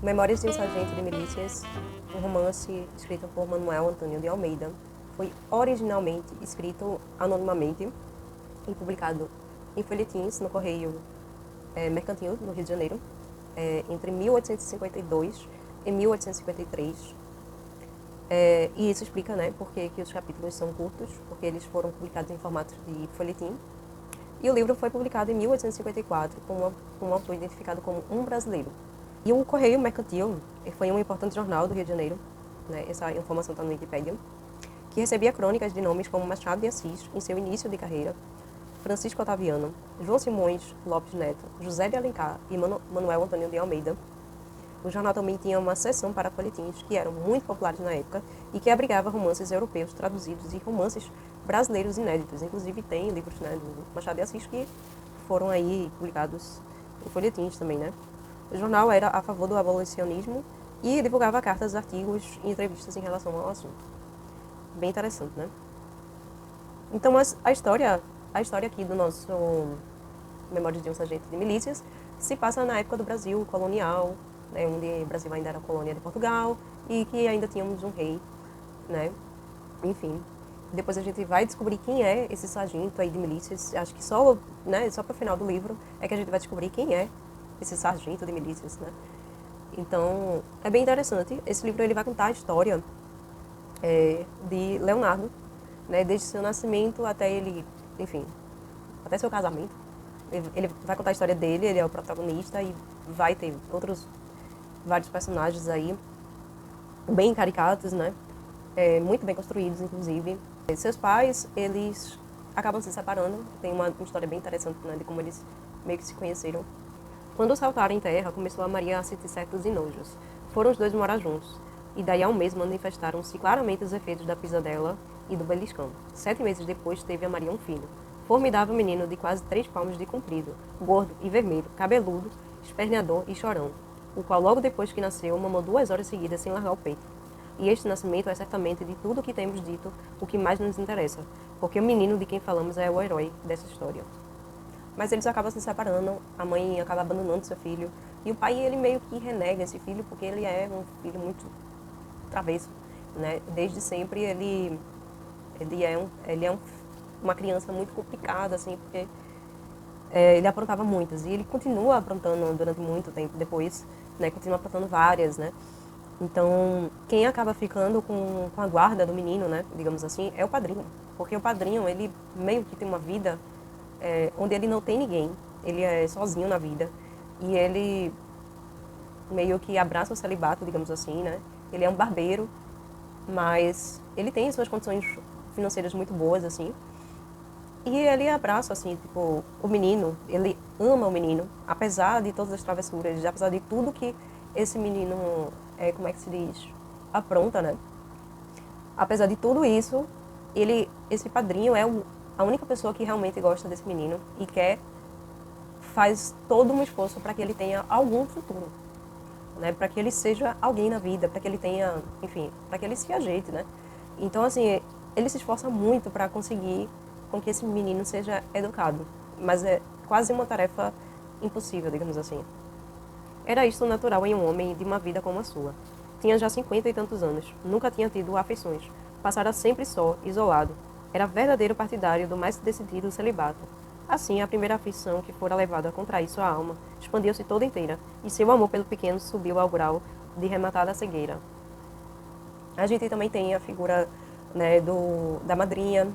Memórias de um Sargento de Milícias, um romance escrito por Manuel Antônio de Almeida, foi originalmente escrito anonimamente e publicado em folhetins no Correio Mercantil, no Rio de Janeiro, entre 1852 e 1853. E isso explica, né, por que os capítulos são curtos, porque eles foram publicados em formato de folhetim. E o livro foi publicado em 1854 com um autor identificado como um brasileiro. E o Correio Mercantil foi um importante jornal do Rio de Janeiro, né, essa informação está no Wikipedia, que recebia crônicas de nomes como Machado de Assis em seu início de carreira, Francisco Otaviano, João Simões Lopes Neto, José de Alencar e Manuel Antônio de Almeida. O jornal também tinha uma seção para folhetins que eram muito populares na época e que abrigava romances europeus traduzidos e romances brasileiros inéditos. Inclusive tem livros, né, do Machado de Assis que foram aí publicados em folhetins também, né? O jornal era a favor do abolicionismo e divulgava cartas, artigos e entrevistas em relação ao assunto. Bem interessante, né? Então a história aqui do nosso Memórias de um Sargento de Milícias se passa na época do Brasil colonial, né, onde o Brasil ainda era colônia de Portugal e que ainda tínhamos um rei, né? Enfim, depois a gente vai descobrir quem é esse sargento aí de milícias. Acho que só para o final do livro é que a gente vai descobrir quem é esse sargento de milícias, né? Então, é bem interessante. Esse livro ele vai contar a história de Leonardo, né, desde seu nascimento até ele, enfim, até seu casamento. Ele vai contar a história dele, ele é o protagonista e vai ter vários personagens aí, bem caricatos, né? Muito bem construídos, inclusive. Seus pais, eles acabam se separando. Tem uma história bem interessante, né, de como eles meio que se conheceram. Quando saltaram em terra, começou a Maria a sentir certos enojos. Foram os dois morar juntos. E daí a um mês manifestaram-se claramente os efeitos da pisadela e do beliscão. 7 meses depois teve a Maria um filho. Formidável menino de quase 3 palmos de comprido, gordo e vermelho, cabeludo, esperneador e chorão, o qual logo depois que nasceu mamou 2 horas seguidas sem largar o peito. E este nascimento é certamente de tudo o que temos dito o que mais nos interessa, porque o menino de quem falamos é o herói dessa história. Mas eles acabam se separando, a mãe acaba abandonando seu filho, e o pai ele meio que renega esse filho porque ele é um filho muito travesso, né? Desde sempre ele é uma criança muito complicada, assim, porque ele aprontava muitas, e ele continua aprontando durante muito tempo depois, né? Continua aprontando várias, né? Então, quem acaba ficando com a guarda do menino, né, digamos assim, é o padrinho. Porque o padrinho, ele meio que tem uma vida onde ele não tem ninguém. Ele é sozinho na vida. E ele meio que abraça o celibato, digamos assim, né? Ele é um barbeiro, mas ele tem suas condições financeiras muito boas, assim. E ele abraça, assim, tipo, o menino, ele ama o menino, apesar de todas as travessuras, apesar de tudo que esse menino, como é que se diz, apronta, né? Apesar de tudo isso, esse padrinho é a única pessoa que realmente gosta desse menino e faz todo um esforço para que ele tenha algum futuro, né? Para que ele seja alguém na vida, para que ele tenha, enfim, para que ele se ajeite, né? Então, assim, ele se esforça muito para conseguir com que esse menino seja educado, mas é quase uma tarefa impossível, digamos assim. Era isto natural em um homem de uma vida como a sua. Tinha já 50 e tantos anos, nunca tinha tido afeições, passara sempre só, isolado. Era verdadeiro partidário do mais decidido celibato. Assim, a primeira afeição que fora levada a contrair sua alma expandiu-se toda inteira, e seu amor pelo pequeno subiu ao grau de rematada cegueira. A gente também tem a figura, né, da madrinha,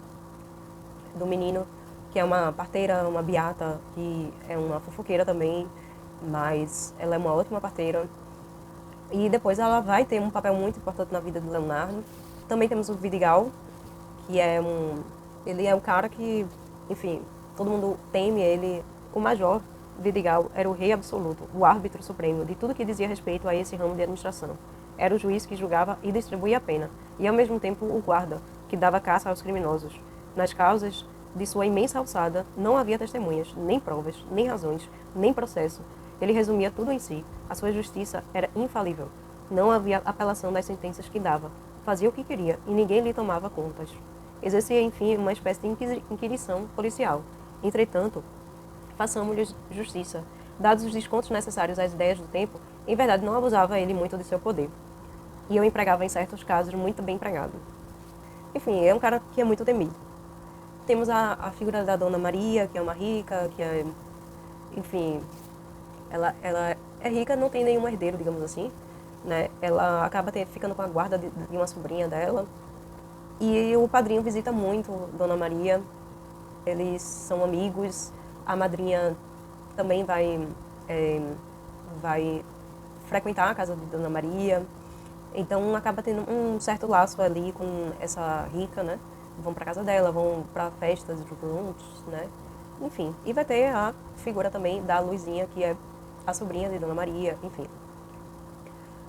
do menino, que é uma parteira, uma beata, que é uma fofoqueira também, mas ela é uma ótima parteira. E depois ela vai ter um papel muito importante na vida do Leonardo. Também temos o Vidigal, que ele é um cara que, enfim, todo mundo teme ele. O Major Vidigal era o rei absoluto, o árbitro supremo de tudo que dizia respeito a esse ramo de administração. Era o juiz que julgava e distribuía a pena, e ao mesmo tempo o guarda, que dava caça aos criminosos. Nas causas de sua imensa alçada não havia testemunhas, nem provas, nem razões, nem processo. Ele resumia tudo em si. A sua justiça era infalível. Não havia apelação das sentenças que dava. Fazia o que queria e ninguém lhe tomava contas. Exercia, enfim, uma espécie de inquisição policial. Entretanto, façamos-lhe justiça. Dados os descontos necessários às ideias do tempo, em verdade, não abusava ele muito de seu poder. E eu empregava, em certos casos, muito bem empregado. Enfim, é um cara que é muito temido. Temos a figura da Dona Maria, que é uma rica, que é, enfim, ela é rica, não tem nenhum herdeiro, digamos assim, né? Ela acaba ficando com a guarda de uma sobrinha dela. E o padrinho visita muito Dona Maria, eles são amigos, a madrinha também vai frequentar a casa de Dona Maria, então acaba tendo um certo laço ali com essa rica, né? Vão para casa dela, vão para festas juntos, né? Enfim, e vai ter a figura também da Luizinha, que é a sobrinha de Dona Maria, enfim.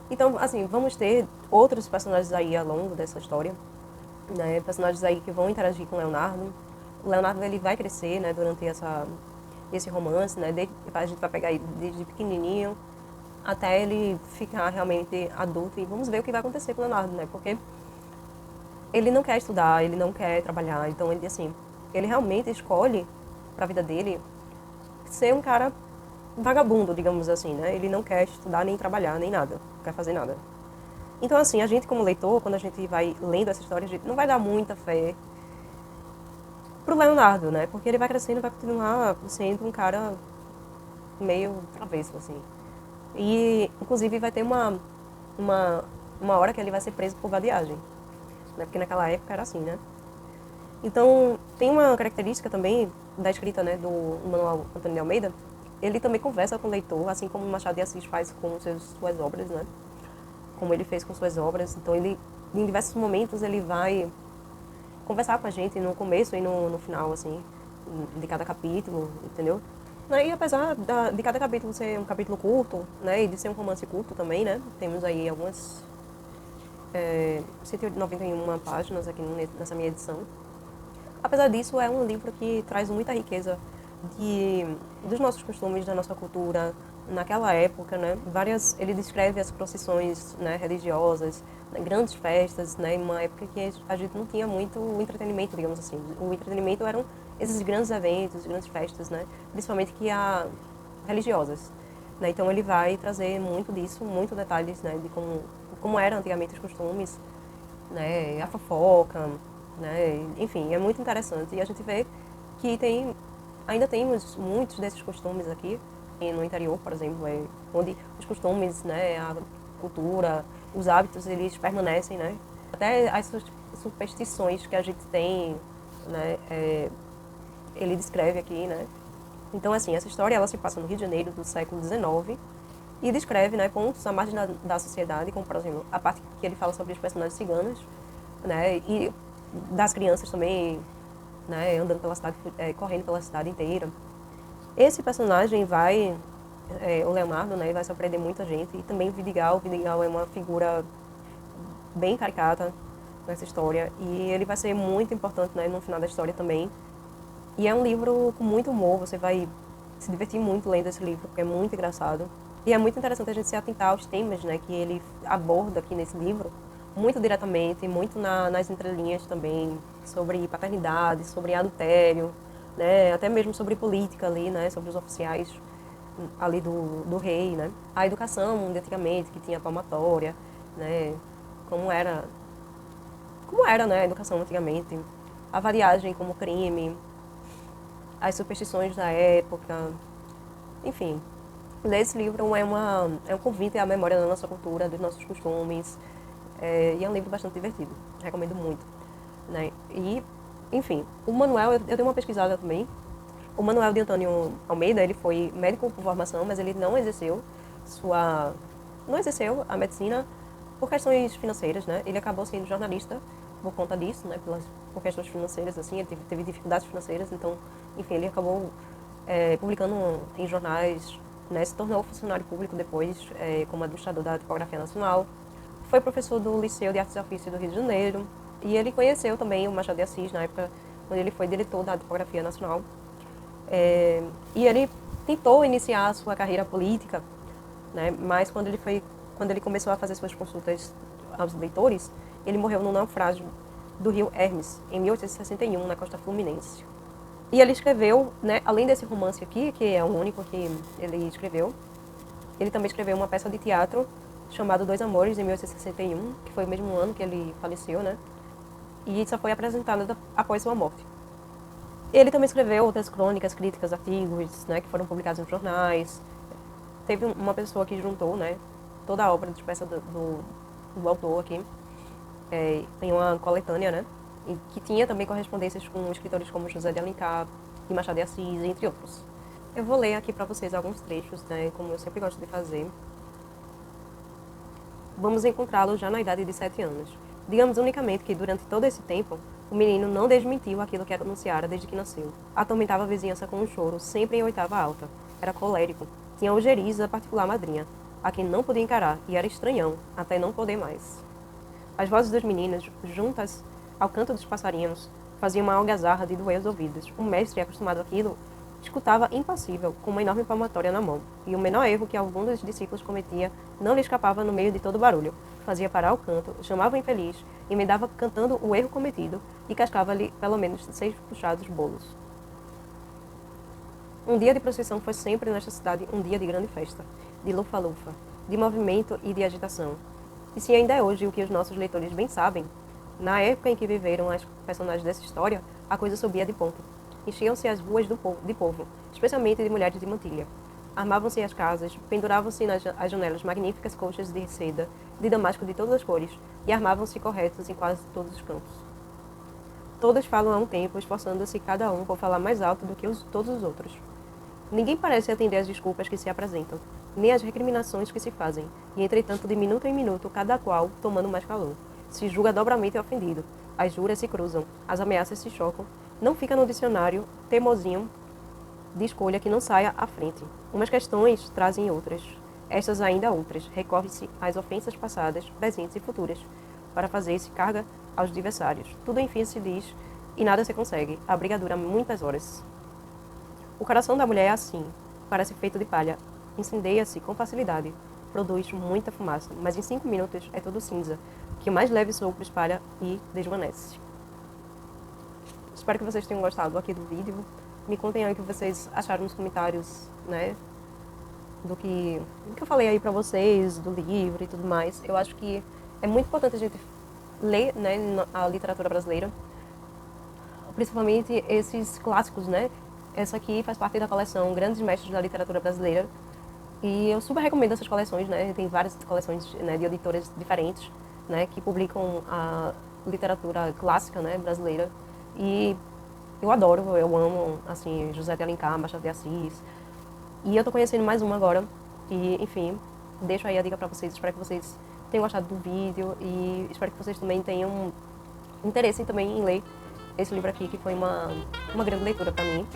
Então, assim, vamos ter outros personagens aí ao longo dessa história, né? Personagens aí que vão interagir com o Leonardo. O Leonardo, ele vai crescer, né, durante esse romance, né? A gente vai pegar aí desde pequenininho até ele ficar realmente adulto e vamos ver o que vai acontecer com o Leonardo, né? Porque ele não quer estudar, ele não quer trabalhar, então ele, assim, ele realmente escolhe para a vida dele ser um cara vagabundo, digamos assim, né? Ele não quer estudar, nem trabalhar, nem nada, não quer fazer nada. Então, assim, a gente como leitor, quando a gente vai lendo essa história, a gente não vai dar muita fé pro Leonardo, né? Porque ele vai crescendo e vai continuar sendo um cara meio travesso, assim. E, inclusive, vai ter uma, uma hora que ele vai ser preso por vadiagem, né? Porque naquela época era assim, né? Então, tem uma característica também da escrita, né, do Manuel Antônio de Almeida. Ele também conversa com o leitor, assim como Machado de Assis faz com suas obras, né? Como ele fez com suas obras. Então, ele, em diversos momentos, ele vai conversar com a gente no começo e no final, assim, de cada capítulo, entendeu? E apesar de cada capítulo ser um capítulo curto, né, e de ser um romance curto também, né, temos aí algumas 191 páginas aqui nessa minha edição. Apesar disso, é um livro que traz muita riqueza dos nossos costumes, da nossa cultura, naquela época, né? Ele descreve as procissões, né, religiosas, né, grandes festas, né? Em uma época que a gente não tinha muito entretenimento, digamos assim. O entretenimento eram esses grandes eventos, grandes festas, né? Principalmente religiosas. Né? Então ele vai trazer muito disso, muitos detalhes, né, de como eram antigamente os costumes, né, a fofoca, né? Enfim, é muito interessante. E a gente vê que ainda temos muitos desses costumes aqui, e no interior, por exemplo, onde os costumes, né, a cultura, os hábitos, eles permanecem, né? Até as superstições que a gente tem, né, ele descreve aqui, né? Então, assim, essa história ela se passa no Rio de Janeiro do século XIX e descreve, né, pontos à margem da sociedade, como, por exemplo, a parte que ele fala sobre os personagens ciganos, né, e das crianças também, né, andando pela cidade, correndo pela cidade inteira. Esse personagem o Leonardo, né, vai surpreender muita gente, e também o Vidigal é uma figura bem caricata nessa história, e ele vai ser muito importante, né, no final da história também. E é um livro com muito humor, você vai se divertir muito lendo esse livro, porque é muito engraçado. E é muito interessante a gente se atentar aos temas, né, que ele aborda aqui nesse livro, muito diretamente, muito nas entrelinhas também, sobre paternidade, sobre adultério, né, até mesmo sobre política ali, né, sobre os oficiais ali do rei, né. A educação de antigamente, que tinha palmatória, né, como era, né, a educação antigamente, a variagem como crime, as superstições da época, enfim. Ler esse livro é um convite à memória da nossa cultura, dos nossos costumes, e é um livro bastante divertido, recomendo muito. Né? E, enfim, o Manuel, eu dei uma pesquisada também. O Manuel de Antônio Almeida, ele foi médico por formação, mas ele não exerceu a medicina por questões financeiras, né? Ele acabou sendo jornalista por conta disso, né? Por questões financeiras, assim, ele teve dificuldades financeiras, então, enfim, ele acabou publicando em jornais, né? Se tornou funcionário público depois, como administrador da Tipografia Nacional. Foi professor do Liceu de Artes e Ofícios do Rio de Janeiro, e ele conheceu também o Machado de Assis, na época quando ele foi diretor da Tipografia Nacional. E ele tentou iniciar a sua carreira política, né? Mas quando ele começou a fazer suas consultas aos leitores, ele morreu no naufrágio do rio Hermes, em 1861, na costa fluminense. E ele escreveu, né, além desse romance aqui, que é o único que ele escreveu, Ele também escreveu uma peça de teatro chamada Dois Amores, em 1861, que foi o mesmo ano que ele faleceu, né? E só foi apresentada após sua morte. Ele também escreveu outras crônicas, críticas, artigos, né, que foram publicados em jornais. Teve uma pessoa que juntou, né, toda a obra de peça do autor aqui. Tem uma coletânea, né, que tinha também correspondências com escritores como José de Alencar e Machado de Assis, entre outros. Eu vou ler aqui para vocês alguns trechos, né, como eu sempre gosto de fazer. Vamos encontrá-lo já na idade de 7 anos. Digamos unicamente que, durante todo esse tempo, o menino não desmentiu aquilo que anunciara desde que nasceu. Atormentava a vizinhança com um choro, sempre em oitava alta. Era colérico. Tinha ojeriza, particular madrinha, a quem não podia encarar, e era estranhão, até não poder mais. As vozes das meninas, juntas ao canto dos passarinhos, faziam uma algazarra de doer os ouvidos. O mestre, acostumado àquilo, escutava impassível, com uma enorme palmatória na mão, e o menor erro que algum dos discípulos cometia não lhe escapava no meio de todo o barulho. Fazia parar o canto, chamava o infeliz, emendava cantando o erro cometido e cascava-lhe pelo menos 6 puxados bolos. Um dia de procissão foi sempre nesta cidade um dia de grande festa, de lufa-lufa, de movimento e de agitação. E se ainda é hoje o que os nossos leitores bem sabem, na época em que viveram as personagens dessa história, a coisa subia de ponto. Enchiam-se as ruas de povo, especialmente de mulheres de mantilha. Armavam-se as casas, penduravam-se nas janelas magníficas colchas de seda, de damasco de todas as cores, e armavam-se corretos em quase todos os campos. Todas falam a um tempo, esforçando-se cada um por falar mais alto do que todos os outros. Ninguém parece atender às desculpas que se apresentam, nem às recriminações que se fazem, e entretanto, de minuto em minuto, cada qual tomando mais calor. Se julga dobramente ofendido, as juras se cruzam, as ameaças se chocam, não fica no dicionário teimosinho de escolha que não saia à frente. Umas questões trazem outras, estas ainda outras. Recorre-se às ofensas passadas, presentes e futuras, para fazer-se carga aos adversários. Tudo enfim se diz e nada se consegue. A briga dura muitas horas. O coração da mulher é assim, parece feito de palha. Incendeia-se com facilidade, produz muita fumaça, mas em 5 minutos é tudo cinza, que o mais leve sopro espalha e desvanece. Espero que vocês tenham gostado aqui do vídeo. Me contem aí o que vocês acharam nos comentários, né? Do que eu falei aí pra vocês, do livro e tudo mais. Eu acho que é muito importante a gente ler, né, a literatura brasileira. Principalmente esses clássicos, né? Essa aqui faz parte da coleção Grandes Mestres da Literatura Brasileira. E eu super recomendo essas coleções, né? Tem várias coleções, né, de editoras diferentes, né, que publicam a literatura clássica, né, brasileira. E eu adoro, eu amo, assim, José de Alencar, Machado de Assis. E eu tô conhecendo mais uma agora. E, enfim, deixo aí a dica pra vocês. Espero que vocês tenham gostado do vídeo. E espero que vocês também tenham interesse também em ler esse livro aqui, que foi uma grande leitura pra mim.